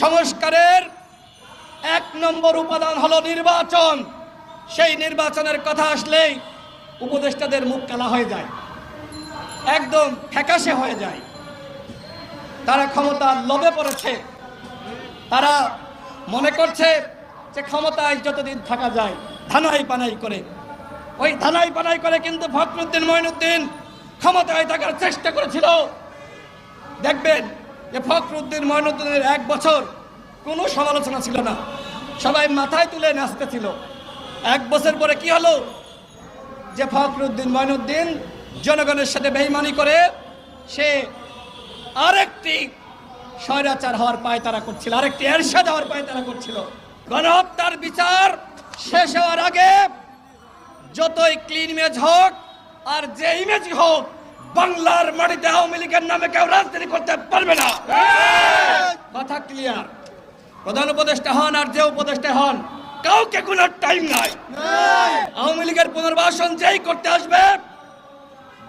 সংস্কারের এক নম্বর উপাদান হলো নির্বাচন। সেই নির্বাচনের কথা আসলেই উপদেষ্টাদের মুখ কালা হয়ে যায়, একদম ফ্যাকাশে হয়ে যায়। তারা ক্ষমতার লোভে পড়েছে। তারা মনে করছে যে ক্ষমতায় যতদিন থাকা যায় ধানাই পানাই করে, ওই ধানাই পানাই করে কিন্তু ফখরুদ্দিন মঈনুদ্দিন ক্ষমতায় থাকার চেষ্টা করেছিল। দেখবেন যে ফখরুদ্দিন মঈনুদ্দিনের 1 বছর কোনো সমালোচনা ছিল না, সবাই মাথায় তুলে নাচতেছিল। 1 বছর পরে কি হলো যে ফখরুদ্দিন মঈনুদ্দিন জনগণের সাথে বেঈমানি করে সে আরেকটি স্বৈরাচার হওয়ার পায়তারা করছিল, আরেকটি এরশাদ হওয়ার পায়তারা করছিল। গণহত্যার বিচার শেষ হওয়ার আগে যতই ক্লিন ইমেজ হোক আর যে ইমেজ হোক, বাংলার মাটিতে আওয়ামী লীগের নামে কেউ রাজনীতি করতে পারবে না। কথা ক্লিয়ার। প্রধান উপদেষ্টা হন আর যে উপদেষ্টা হন, কাউকে কোনো টাইম নাই। আওয়ামী লীগের পুনর্বাসন যেই করতে আসবে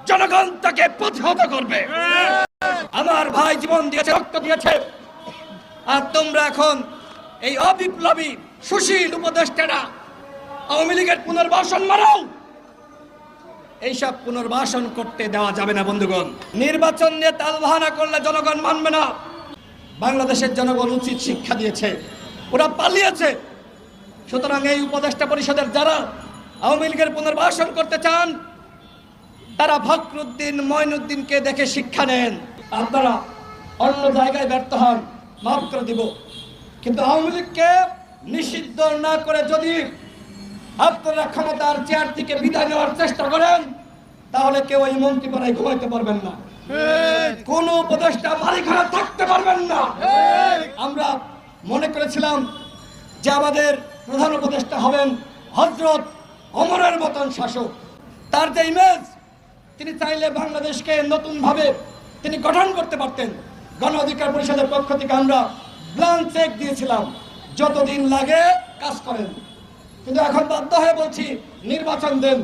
জনগণ তাকে প্রতিহত করবে। আমার ভাই জীবন দিয়েছে, রক্ত দিয়েছে, আর তোমরা এখন এই অবিপ্লবী সুশীল উপদেষ্টারা আওয়ামী লীগের পুনর্বাসন মারাও। এইসব পুনর্বাসন করতে দেওয়া যাবে না বন্ধুগণ। নির্বাচন নিয়ে তালবাহানা করলে জনগণ মানবে না। বাংলাদেশের জনগণ উচিত শিক্ষা দিয়েছে, ওরা পালিয়েছে। সুতরাং এই উপদেষ্টা পরিষদের যারা আওয়ামী লীগের পুনর্বাসন করতে চান তারা ফখরুদ্দিন মঈনুদ্দিনকে দেখে শিক্ষা নেন। আপনারা অন্য জায়গায় ব্যর্থ হন, মাফ করে দিব, কিন্তু আওয়ামী লীগকে নিষিদ্ধ না করে যদি আপনারা ক্ষমতার চেয়ার থেকে বিদায় নেওয়ার চেষ্টা করেন তাহলে কেউ এই মন্ত্রীপাড়ায় ঘুমাইতে পারবেন না, কোন উপদেষ্টা বাড়িঘরে থাকতে পারবেন না। আমরা মনে করেছিলাম যে আমাদের প্রধান উপদেষ্টা হবেন হযরত ওমরের মতন শাসক। তার যে ইমেজ, তিনি চাইলে বাংলাদেশকে নতুন ভাবে তিনি গঠন করতে পারতেন। গণ অধিকার পরিষদের পক্ষ থেকে আমরা ব্ল্যাঙ্ক চেক দিয়েছিলাম, যতদিন লাগে কাজ করেন। কিন্তু এখন বাধ্য হয়ে বলছি নির্বাচন দেন।